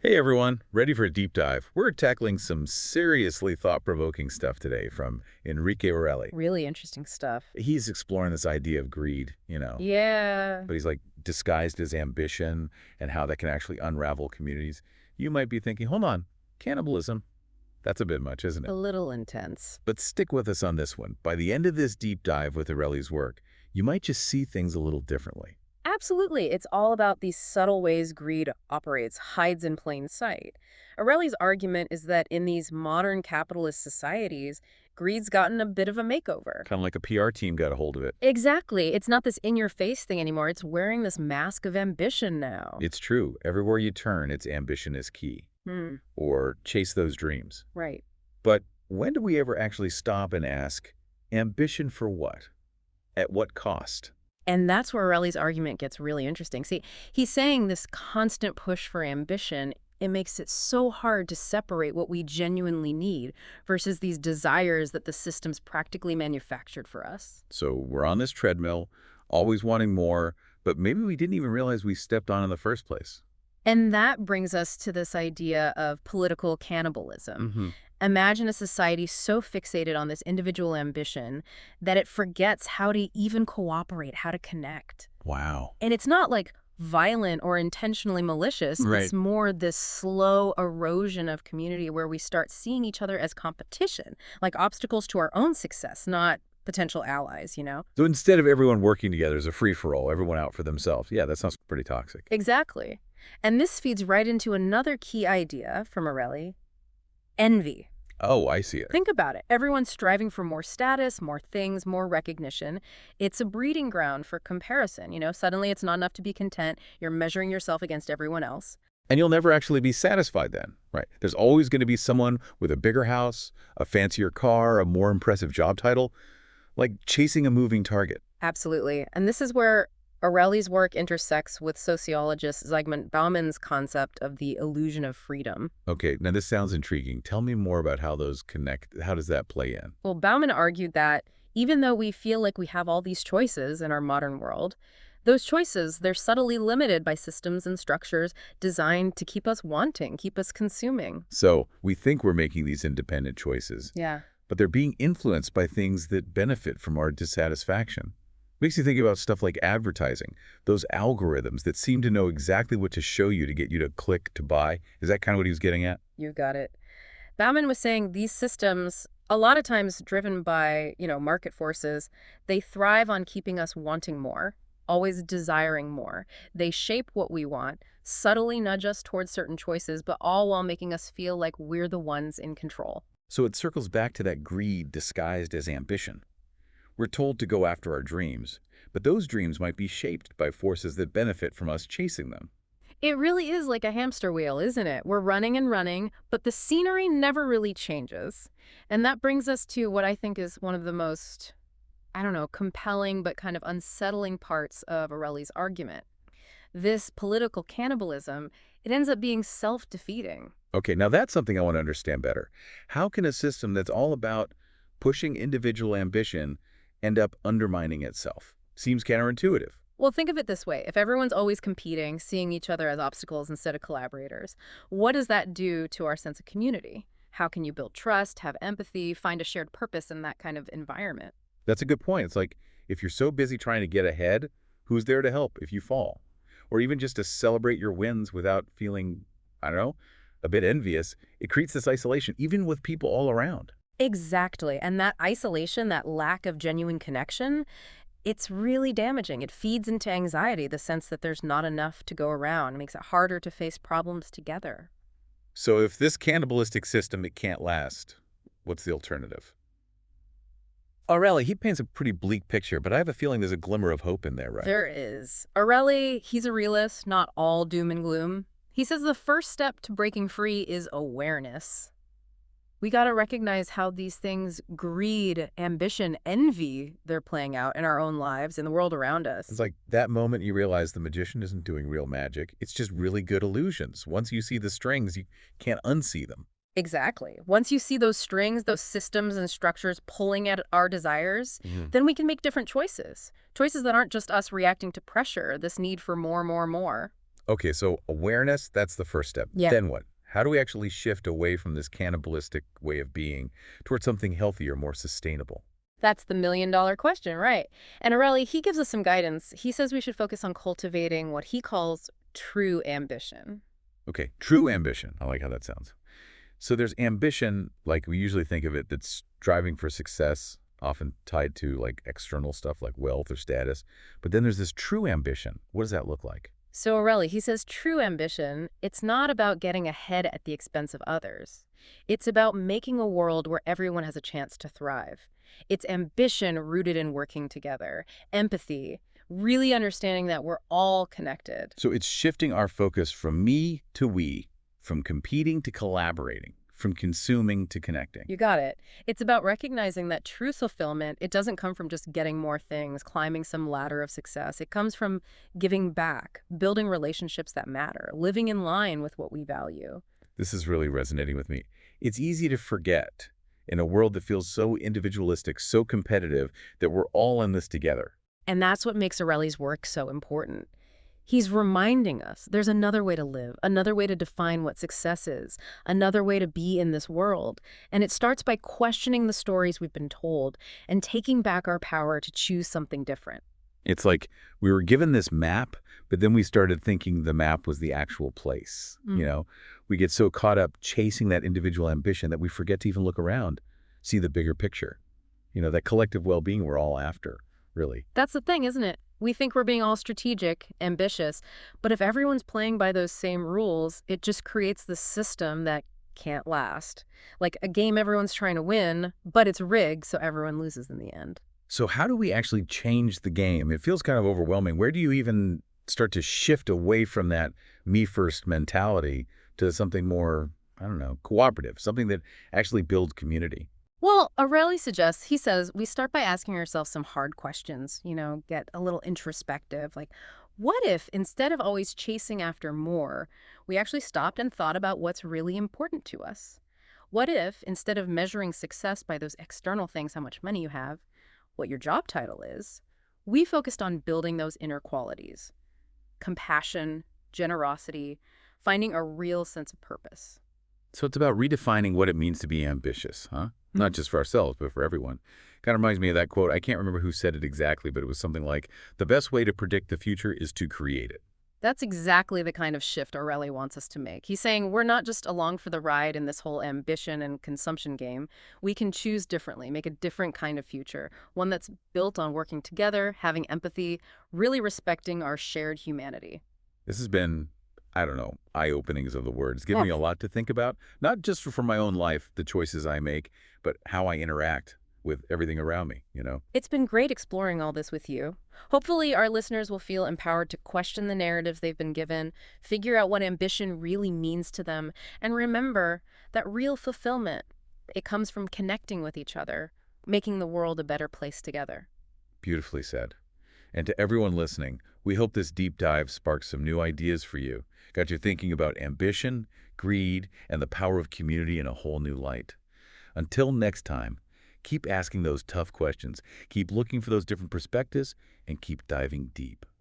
Hey everyone, ready for a deep dive? We're tackling some seriously thought-provoking stuff today from Enrique Orelli. Really interesting stuff. He's exploring this idea of greed, Yeah. but he's like disguised as ambition and how that can actually unravel communities. You might be thinking, hold on, cannibalism, that's a bit much, isn't A it? little intense. But stick with us on this one. By the end of this deep dive with Orelli's work, you might just see things a little differently. Absolutely. It's all about these subtle ways greed operates, hides in plain sight. Aureli's argument is that in these modern capitalist societies, greed's gotten a bit of a makeover. Kind of like a PR team got a hold of it. Exactly. It's not this in-your-face thing anymore. It's wearing this mask of ambition now. It's true. Everywhere you turn, its ambition is key. Or chase those dreams. Right. But when do we ever actually stop and ask, ambition for what? At what cost? And that's where Aureli's argument gets really interesting. See, he's saying this constant push for ambition, it makes it so hard to separate what we genuinely need versus these desires that the system's practically manufactured for us. So we're on this treadmill, always wanting more, but maybe we didn't even realize we stepped on in the first place. And that brings us to this idea of political cannibalism. Imagine a society so fixated on this individual ambition that it forgets how to even cooperate, how to connect. Wow. And it's not like violent or intentionally malicious. Right. It's more this slow erosion of community where we start seeing each other as competition, like obstacles to our own success, not potential allies. So instead of everyone working together as a free-for-all, everyone out for themselves. Yeah, that sounds pretty toxic. Exactly. And this feeds right into another key idea from Aureli, envy. Oh, I see it. Think about it. Everyone's striving for more status, more things, more recognition. It's a breeding ground for comparison. Suddenly it's not enough to be content. You're measuring yourself against everyone else. And you'll never actually be satisfied then, right? There's always going to be someone with a bigger house, a fancier car, a more impressive job title, like chasing a moving target. Absolutely. And this is where Aureli's work intersects with sociologist Zygmunt Bauman's concept of the illusion of freedom. Okay, now this sounds intriguing. Tell me more about how those connect. How does that play in? Well, Bauman argued that even though we feel like we have all these choices in our modern world, those choices, they're subtly limited by systems and structures designed to keep us wanting, keep us consuming. So we think we're making these independent choices, Yeah. but they're being influenced by things that benefit from our dissatisfaction. Makes you think about stuff like advertising, those algorithms that seem to know exactly what to show you to get you to click to buy. Is that kind of what he was getting at? You got it. Bauman was saying these systems, a lot of times driven by, market forces, they thrive on keeping us wanting more, always desiring more. They shape what we want, subtly nudge us towards certain choices, but all while making us feel like we're the ones in control. So it circles back to that greed disguised as ambition. We're told to go after our dreams, but those dreams might be shaped by forces that benefit from us chasing them. It really is like a hamster wheel, isn't it? We're running and running, but the scenery never really changes. And that brings us to what I think is one of the most, compelling but kind of unsettling parts of Aureli's argument. This political cannibalism, it ends up being self-defeating. Okay, now that's something I want to understand better. How can a system that's all about pushing individual ambition end up undermining itself? Seems counterintuitive. Well, think of it this way. If everyone's always competing, seeing each other as obstacles instead of collaborators, what does that do to our sense of community? How can you build trust, have empathy, find a shared purpose in that kind of environment? That's a good point. It's like, if you're so busy trying to get ahead, who's there to help if you fall? Or even just to celebrate your wins without feeling, a bit envious. It creates this isolation, even with people all around. Exactly. And that isolation, that lack of genuine connection, it's really damaging. It feeds into anxiety, the sense that there's not enough to go around. It makes it harder to face problems together. So if this cannibalistic system, it can't last, what's the alternative? Aureli, he paints a pretty bleak picture, but I have a feeling there's a glimmer of hope in there, right? There is. Aureli, he's a realist, not all doom and gloom. He says the first step to breaking free is awareness. We got to recognize how these things, greed, ambition, envy, they're playing out in our own lives, in the world around us. It's like that moment you realize the magician isn't doing real magic. It's just really good illusions. Once you see the strings, you can't unsee them. Exactly. Once you see those strings, those systems and structures pulling at our desires, then we can make different choices. Choices that aren't just us reacting to pressure, this need for more, more, more. Okay, so awareness, that's the first step. Yeah. Then what? How do we actually shift away from this cannibalistic way of being towards something healthier, more sustainable? That's the million-dollar question, right? And Aureli, he gives us some guidance. He says we should focus on cultivating what he calls true ambition. Okay, true ambition. I like how that sounds. So there's ambition, like we usually think of it, that's striving for success, often tied to like external stuff like wealth or status. But then there's this true ambition. What does that look like? So Aureli, he says true ambition, it's not about getting ahead at the expense of others. It's about making a world where everyone has a chance to thrive. It's ambition rooted in working together, empathy, really understanding that we're all connected. So it's shifting our focus from me to we, from competing to collaborating, from consuming to connecting. You got it. It's about recognizing that true fulfillment, it doesn't come from just getting more things, climbing some ladder of success. It comes from giving back, building relationships that matter, living in line with what we value. This is really resonating with me. It's easy to forget in a world that feels so individualistic, so competitive, that we're all in this together. And that's what makes Aureli's work so important. He's reminding us there's another way to live, another way to define what success is, another way to be in this world. And it starts by questioning the stories we've been told and taking back our power to choose something different. It's like we were given this map, but then we started thinking the map was the actual place. We get so caught up chasing that individual ambition that we forget to even look around, see the bigger picture. That collective well-being we're all after, really. That's the thing, isn't it? We think we're being all strategic, ambitious, but if everyone's playing by those same rules, it just creates this system that can't last. Like a game everyone's trying to win, but it's rigged so everyone loses in the end. So how do we actually change the game? It feels kind of overwhelming. Where do you even start to shift away from that me-first mentality to something more, I don't know, cooperative, something that actually builds community? Well, Aureli suggests, he says, we start by asking ourselves some hard questions, get a little introspective. Like, what if instead of always chasing after more, we actually stopped and thought about what's really important to us? What if instead of measuring success by those external things, how much money you have, what your job title is, we focused on building those inner qualities, compassion, generosity, finding a real sense of purpose. So it's about redefining what it means to be ambitious, huh? Not just for ourselves, but for everyone. Kind of reminds me of that quote. I can't remember who said it exactly, but it was something like, the best way to predict the future is to create it. That's exactly the kind of shift Aureli wants us to make. He's saying we're not just along for the ride in this whole ambition and consumption game. We can choose differently, make a different kind of future, one that's built on working together, having empathy, really respecting our shared humanity. This has been, I don't know, eye-openings of the words. Give me a lot to think about, not just for my own life, the choices I make, but how I interact with everything around me. It's been great exploring all this with you. Hopefully, our listeners will feel empowered to question the narratives they've been given, figure out what ambition really means to them, and remember that real fulfillment, it comes from connecting with each other, making the world a better place together. Beautifully said. And to everyone listening, we hope this deep dive sparks some new ideas for you, got you thinking about ambition, greed, and the power of community in a whole new light. Until next time, keep asking those tough questions, keep looking for those different perspectives, and keep diving deep.